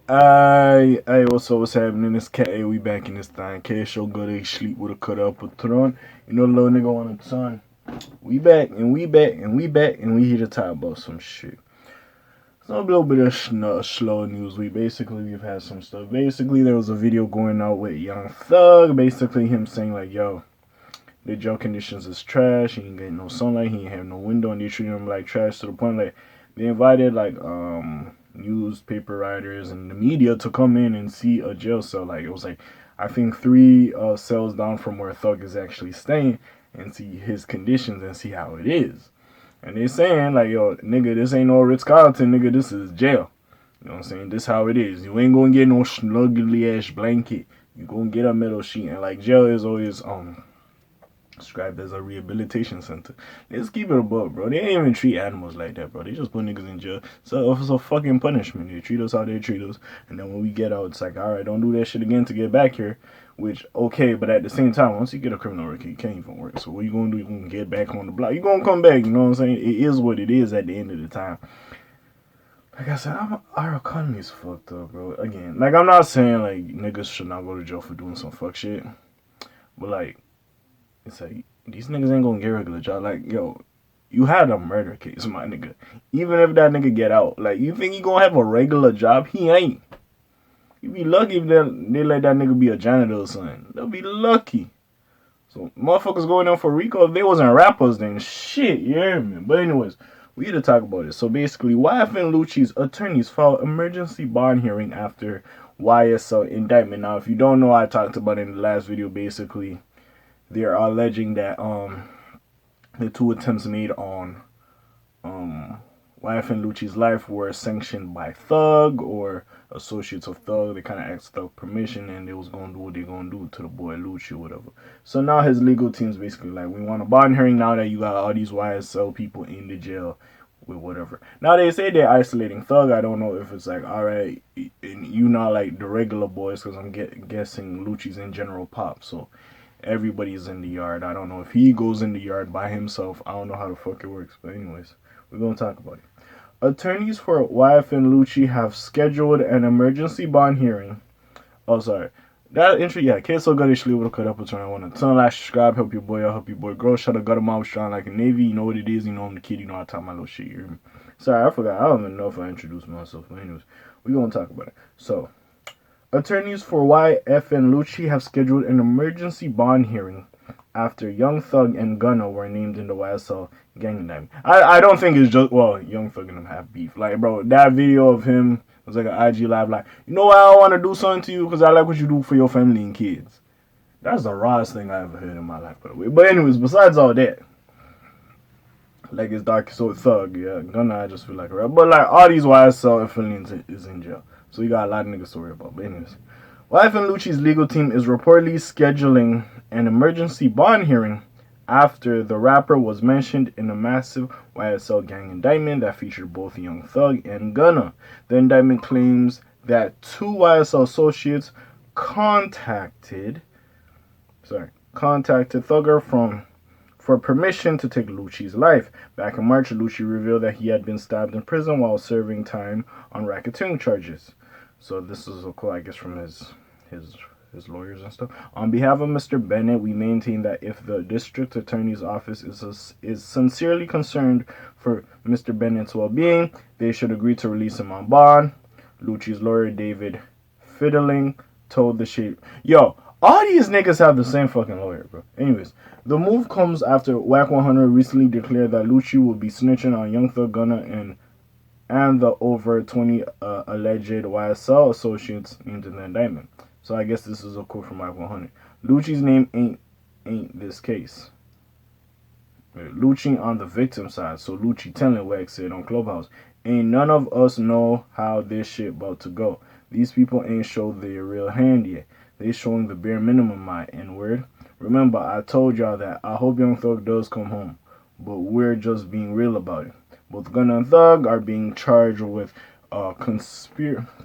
What's happening? It's K.A. We back in this thing. K show good. They sleep with a cut up a tron. You know, the little nigga on the ton. We back and we back and we back and we here to talk about some shit. So a little bit of slow news. We've had some stuff. Basically, there was a video going out with Young Thug. Basically, him saying like, "Yo, the jail conditions is trash. He ain't getting no sunlight. He ain't have no window, and they treating him like trash to the point like they invited like newspaper writers and the media to come in and see a jail cell. Like it was like I think three cells down from where Thug is actually staying and see his conditions and see how it is. And they saying like, yo, nigga, this ain't no Ritz Carlton, nigga, this is jail. You know what I'm saying? This how it is. You ain't gonna get no snuggly ass blanket. You gonna get a metal sheet, and like jail is always described as a rehabilitation center. Let's keep it above, bro. They ain't even treat animals like that, bro. They just put niggas in jail. So it's a fucking punishment. They treat us how they treat us. And then when we get out, it's like, all right, don't do that shit again to get back here. Which, okay, but at the same time, once you get a criminal record, you can't even work. So what you gonna do? You gonna get back on the block. You gonna come back, you know what I'm saying? It is what it is at the end of the time. Like I said, our economy's fucked up, bro. Again, like I'm not saying like niggas should not go to jail for doing some fuck shit. But like, it's like these niggas ain't gonna get a regular job. Like, yo, you had a murder case, my nigga. Even if that nigga get out, like, you think he gonna have a regular job? He ain't. You be lucky if they let that nigga be a janitor or something. They'll be lucky. So motherfuckers going in for Rico, if they wasn't rappers, then shit, you hear me? But anyways, we need to talk about it. So basically, YFN Lucci's attorneys filed emergency bond hearing after YSL indictment. Now, if you don't know, I talked about it in the last video. Basically, they're alleging that the two attempts made on YFN Lucci's life were sanctioned by Thug or associates of Thug. They kind of asked Thug permission, and they was gonna do what they gonna do to the boy Lucci or whatever. So now his legal team's basically like, we want a bond hearing now that you got all these YSL people in the jail with whatever. Now they say they're isolating Thug. I don't know if it's like, all right, and you not like the regular boys, because I'm guessing Lucci's in general pop, so everybody's in the yard. I don't know if he goes in the yard by himself. I don't know how the fuck it works. But anyways, we're going to talk about it. Attorneys for YFN Lucci have scheduled an emergency bond hearing. Oh, sorry. That intro, yeah. K so good actually would cut up a turn. I want to turn, like, subscribe, help your boy out, help your boy grow. Shut up, got him out strong like a Navy. You know what it is. You know I'm the kid. You know I talk my little shit. You hear me? Sorry, I forgot. I don't even know if I introduced myself. But anyways, we're going to talk about it. So, attorneys for YFN Lucci have scheduled an emergency bond hearing after Young Thug and Gunna were named in the YSL gang indictment. I don't think it's just, well, Young Thug and them have beef. Like, bro, that video of him was like an IG live, like, you know why I want to do something to you? Because I like what you do for your family and kids. That's the rawest thing I ever heard in my life, by the way. But anyways, besides all that, like, it's dark, so Thug, yeah, Gunna, I just feel like, right? But, like, all these YSL affiliates is in jail. So you got a lot of niggas to worry about. But anyways, YFN Lucci's legal team is reportedly scheduling an emergency bond hearing after the rapper was mentioned in a massive YSL gang indictment that featured both Young Thug and Gunna. The indictment claims that two YSL associates contacted Thugger for permission to take Lucci's life. Back in March, Lucci revealed that he had been stabbed in prison while serving time on racketeering charges. So this is a quote, I guess, from his lawyers and stuff. On behalf of Mr. Bennett, we maintain that if the district attorney's office is sincerely concerned for Mr. Bennett's well-being, they should agree to release him on bond. Lucci's lawyer, David Fiddling, told the Shade. Yo, all these niggas have the same fucking lawyer, bro. Anyways, the move comes after Whack 100 recently declared that Lucci will be snitching on Young Thug, Gunna, and the over 20 alleged YSL associates named in the indictment. So I guess this is a quote from Whack 100. Lucci's name ain't this case. Lucci on the victim side. So Lucci telling Whack said on Clubhouse, ain't none of us know how this shit about to go. These people ain't showed their real hand yet. They showing the bare minimum, my N-word. Remember, I told y'all that I hope Young Thug does come home. But we're just being real about it. Both Gunna and Thug are being charged with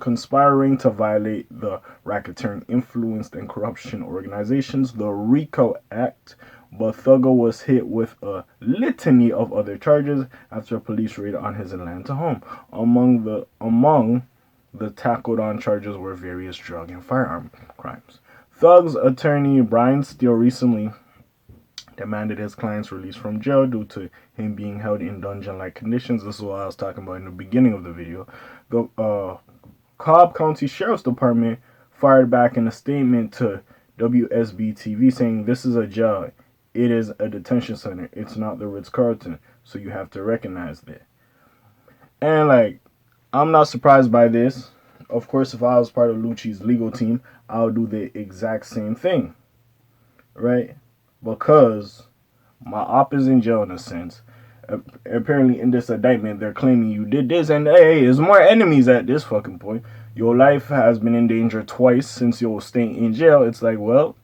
conspiring to violate the Racketeering Influenced and Corruption Organizations, the Rico Act, but Thugger was hit with a litany of other charges after a police raid on his Atlanta home. Among the tackled on charges were various drug and firearm crimes. Thug's attorney Brian Steele recently demanded his client's release from jail due to him being held in dungeon-like conditions. This is what I was talking about in the beginning of the video. The Cobb County Sheriff's Department fired back in a statement to WSB-TV saying, "This is a jail. It is a detention center. It's not the Ritz-Carlton, so you have to recognize that." And like, I'm not surprised by this. Of course, if I was part of Lucci's legal team, I would do the exact same thing, right? Because my op is in jail in a sense. Apparently, in this indictment, they're claiming you did this, and hey, there's more enemies at this fucking point. Your life has been in danger twice since you're staying in jail. It's like, well,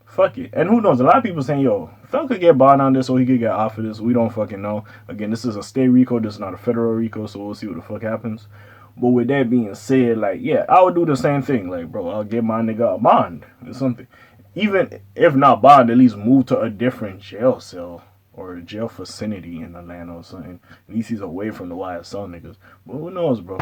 fuck it. And who knows? A lot of people saying, yo, Thug could get bond on this or he could get off of this. We don't fucking know. Again, this is a state RICO. This is not a federal RICO, so we'll see what the fuck happens. But with that being said, like, yeah, I would do the same thing. Like, bro, I'll get my nigga a bond or something. Even if not bond, at least move to a different jail cell or a jail vicinity in Atlanta or something. At least he's away from the YSL niggas. But who knows, bro?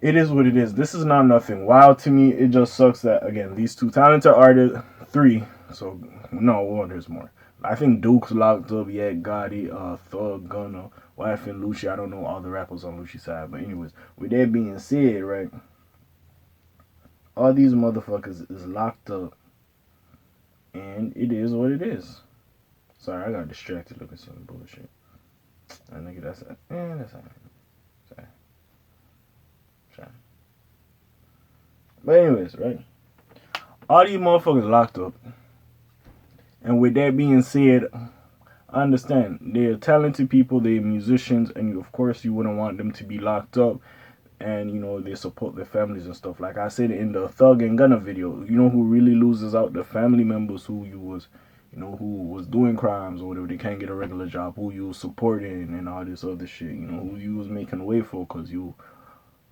It is what it is. This is not nothing wild to me. It just sucks that, again, these two talented artists, three, so, no, well, there's more. I think Duke's locked up, yeah, Gotti, Thug, Gunna, YFN Lucci. I don't know all the rappers on Lucci's side, but anyways, with that being said, right, all these motherfuckers is locked up, and it is what it is. Sorry, I got distracted looking at some bullshit. I nigga, that's it. That's it. Sorry. But anyways, right? All these motherfuckers locked up. And with that being said, I understand. They're talented people, they're musicians, and of course you wouldn't want them to be locked up. And, you know, they support their families and stuff. Like I said in the Thug and Gunna video, you know who really loses out? The family members who was doing crimes or whatever. They can't get a regular job, who you was supporting and all this other shit. You know, who you was making way for because you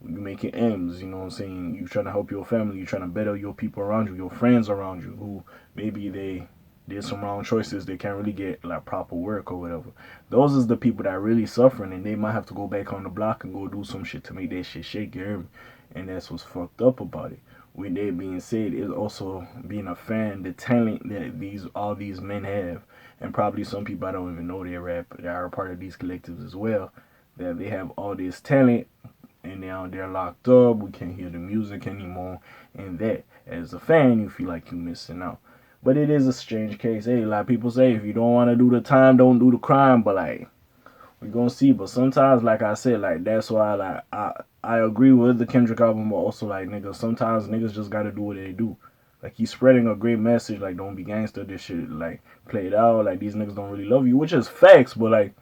making M's, you know what I'm saying? You trying to help your family, you trying to better your people around you, your friends around you, who maybe they did some wrong choices, they can't really get like proper work or whatever. Those is the people that are really suffering, and they might have to go back on the block and go do some shit to make that shit shake, you hear me? And that's what's fucked up about it. With that being said, is also being a fan, the talent that all these men have, and probably some people I don't even know they rap, that are a part of these collectives as well, that they have all this talent, and now they're locked up, we can't hear the music anymore, and that, as a fan, you feel like you're missing out. But it is a strange case. Hey, a lot of people say, if you don't want to do the time, don't do the crime, but like, we're gonna see. But sometimes, like I said, like, that's why, like, I agree with the Kendrick album, but also, like, niggas, sometimes niggas just gotta do what they do. Like, he's spreading a great message, like, don't be gangster, this shit, like, play it out, like, these niggas don't really love you, which is facts, but, like,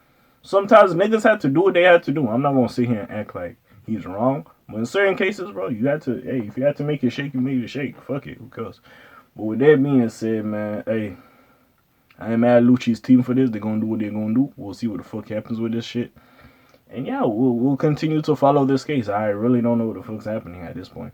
sometimes niggas have to do what they have to do. I'm not gonna sit here and act like he's wrong. But in certain cases, bro, you had to, hey, if you had to make it shake, you made it shake. Fuck it, who cares? But with that being said, man, hey, I ain't mad at Lucci's team for this. They're gonna do what they're gonna do. We'll see what the fuck happens with this shit. And yeah, we'll continue to follow this case. I really don't know what the fuck's happening at this point.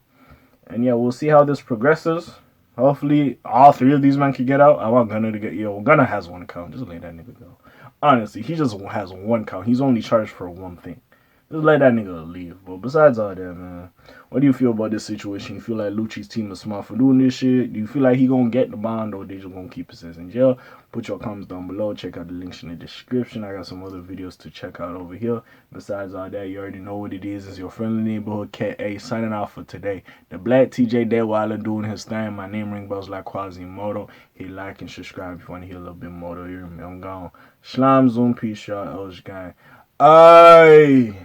And yeah, we'll see how this progresses. Hopefully, all three of these men can get out. I want Gunna to get, Gunna has one count. Just let that nigga go. Honestly, he just has one count. He's only charged for one thing. Just let that nigga leave. But besides all that, man, what do you feel about this situation? You feel like Lucci's team is smart for doing this shit? Do you feel like he gonna get the bond, or they just gonna keep his ass in jail? Put your comments down below. Check out the links in the description. I got some other videos to check out over here. Besides all that, you already know what it is. It's your friendly neighborhood K.A. signing off for today. The Black TJ Deadweiler doing his thing. My name ring bells like Quasimodo. Hit like and subscribe if you want to hear a little bit more. I'm gone. Shalom, Zoom, peace, y'all. Elsh gang. Aye.